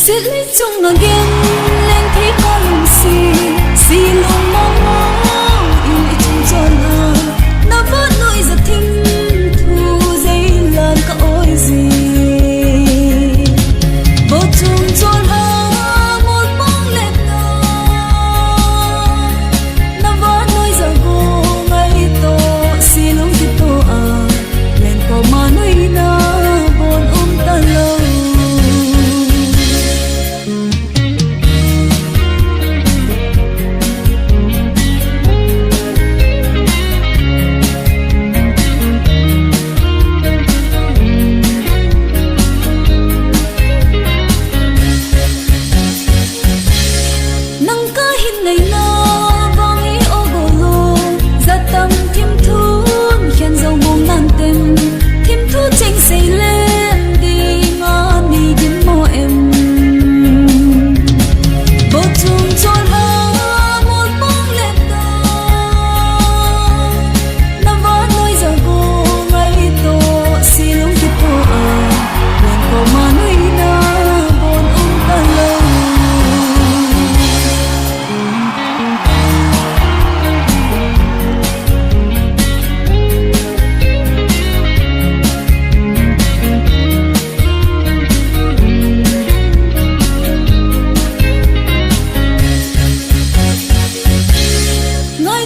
Chết lấy chung again lên thấy có lòng xì lòng mong mong yêu lại chung cho là nó vẫn nuôi giật thinh thu dây lần có ôi gì vô chung cho là một mong lên nó vẫn nuôi giờ cô ngay to xì lòng thì to lên có mà nuôi na buồn ta lâu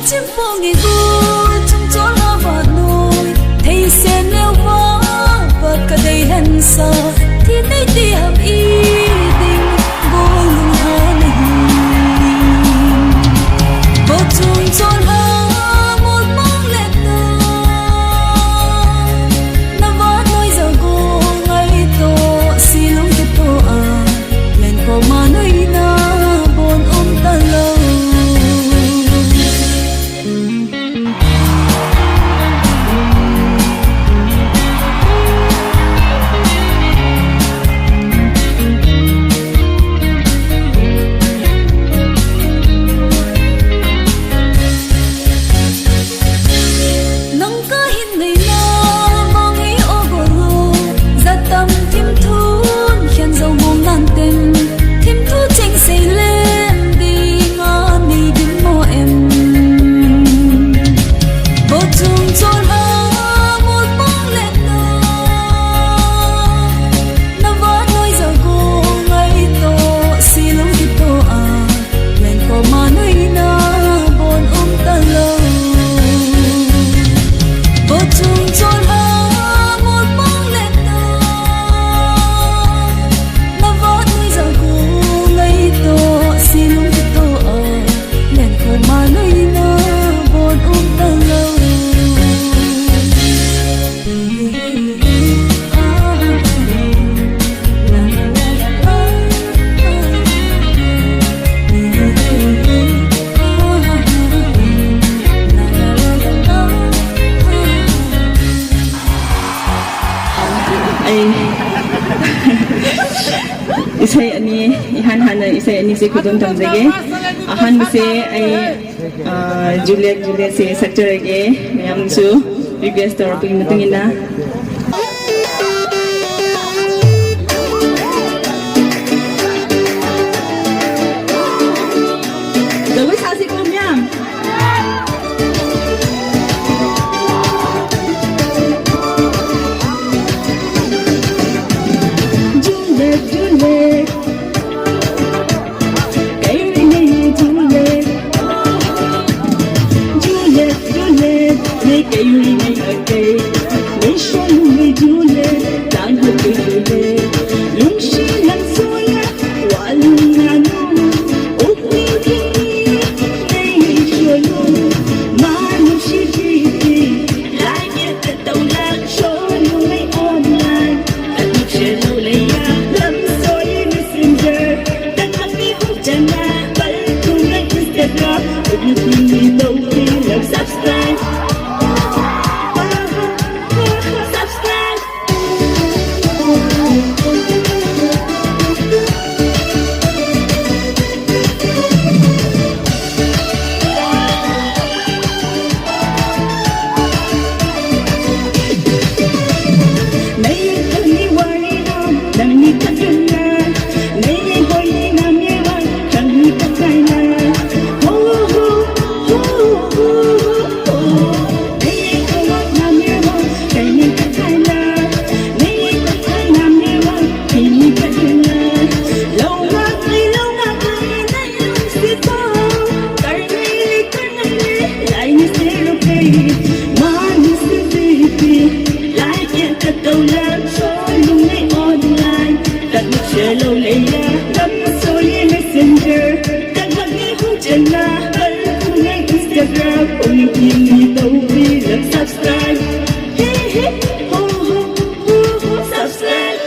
chim phố ngày vui trong chỗ lo và nuôi thầy sẽ nêu vó và cả đầy hân xa thì nay đi hợp ý tình vô lùng hà này vô chung cho là một bóng lệ tơ nó vó nuôi giờ cô ngay tổ xì lông tiếp tổ lên có mà nuôi na buồn ta lâu isay ani ihan isay ani se kudum tamjage ahan se ai Juliet se sector age mayam su request topic matungina Dawi sasi kumyam Juliet, make a unique day. Nation lấy lắm rồi messenger đang mặc đi hút chân na vẫn không ngay Instagram không yêu nhìn đi đâu vì làm subscribe hey hey ho ho ho ho subscribe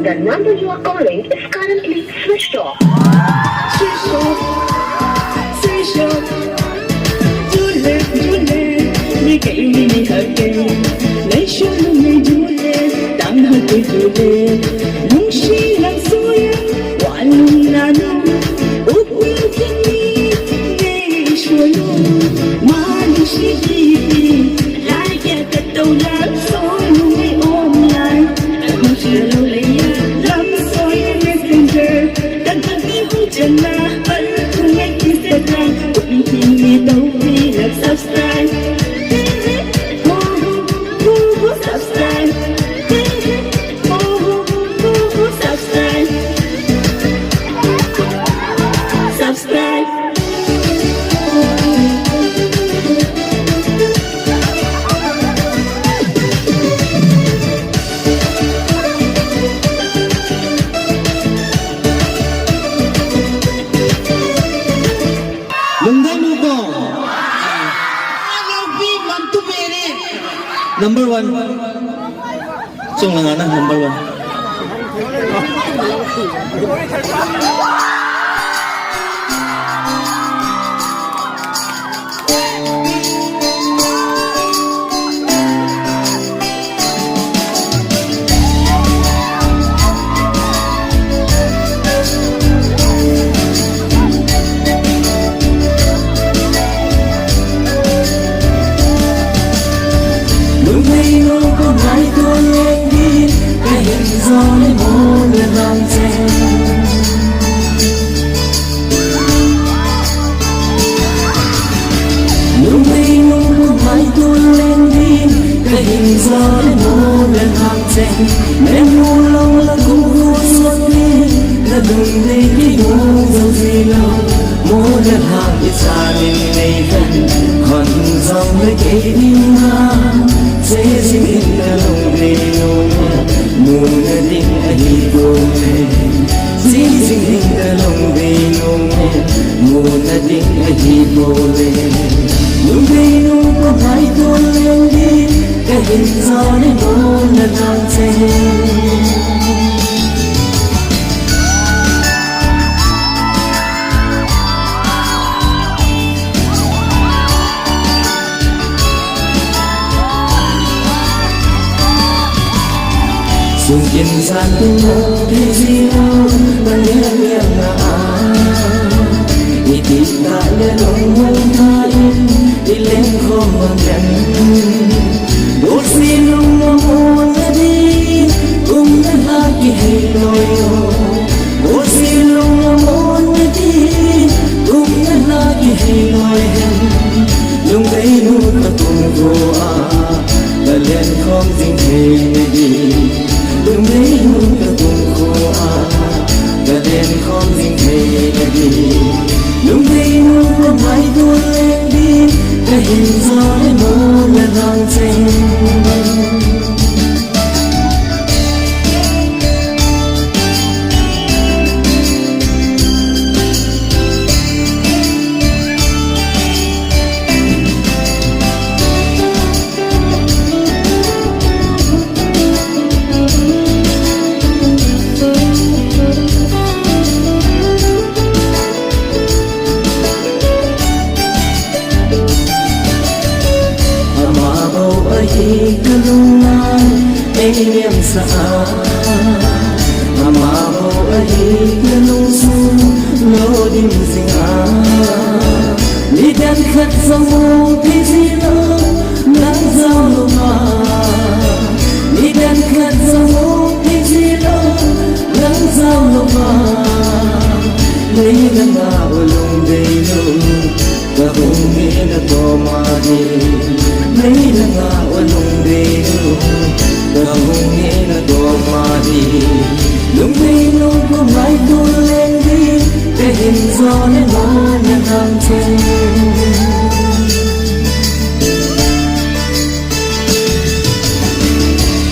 The number you are calling is currently switched off. Switch off, switch off. Juliet, mi kể mi thật kề. Lấy số lưng mi Juliet, tặng hơi cười Juliet. Nung si lang suya, walong nanong. Út mi thiên mi, nghe xua lung. Mali si Gigi, lại kẻ cất đầu lắm. Xôi lung mi ôm lại, tại không xưa lâu lấy lắm rồi messenger. Đang thật đi hút chân na, vẫn không ngay Instagram. Út mi thiên mi đâu vì làm subscribe. Subscribe. Subscribe. Number one. Song lang na, number one. Em mua lòng là cũng vô suốt đi là đừng để cái mua dầu gì lâu mua lần hàng ít xa nên ngày gần còn dòng lấy kể đi mà dễ dĩnh hình là lòng về nôn mua là tình là đi vô mê dễ dĩnh hình là lòng về nôn mua là tình là đi vô mê lúc đây nó có phải tôi lên đi cái hình gió này mua là đang Sungkin satu di sini banyak yang Itik tak ada nombor lain di lengkong badan Dosi nombor nadi lagi heloyo Dosi nombor nadi lagi heloyo Nung day nung patunggo kalian kong tinggi Đừng lấy hương cả cùng khô cả đèn con tình thề đi đừng lấy hương con mãi tôi lên đi cái hình gió lên mưa là đang trên niệm sa mà bộ ấy nung su lô dim zinga ni dan khat sâu thì gì lo nắng gió luma ni dan khat sâu thì gì lo nắng gió luma lấy nắng áo lung đầy lu cả hùng nghe na to ma đi lấy nắng áo lung đầy lu cả hùng nghe na to ma đi lung đầy lu có mai tu lên đi để hình gió nên nó nhạt hàng trên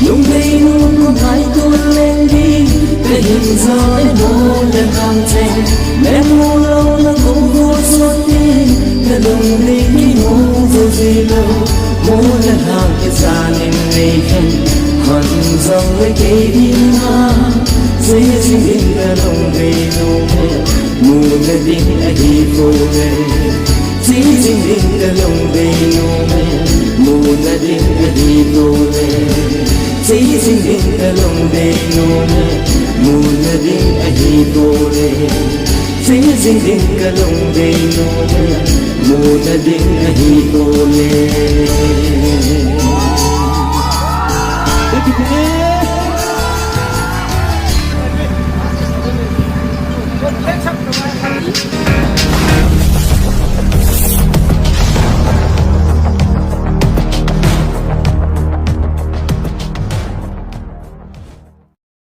lung đầy lu có mai tu lên đi để hình gió nên nó nhạt hàng trên mẹ mua lâu nó cũng vô suốt đi để lung đầy cái mô vô gì lâu mô nhạt hàng cái xa nên ngày khen hận dòng lấy cái đi mà dễ dàng đến cả lòng về nô mù na đến ai vô về dễ dàng đến cả lòng về nô mù na đến ai vô về dễ dàng đến cả lòng về nô mù na đến ai vô về dễ dàng đến cả lòng về nô mù na đến ai vô về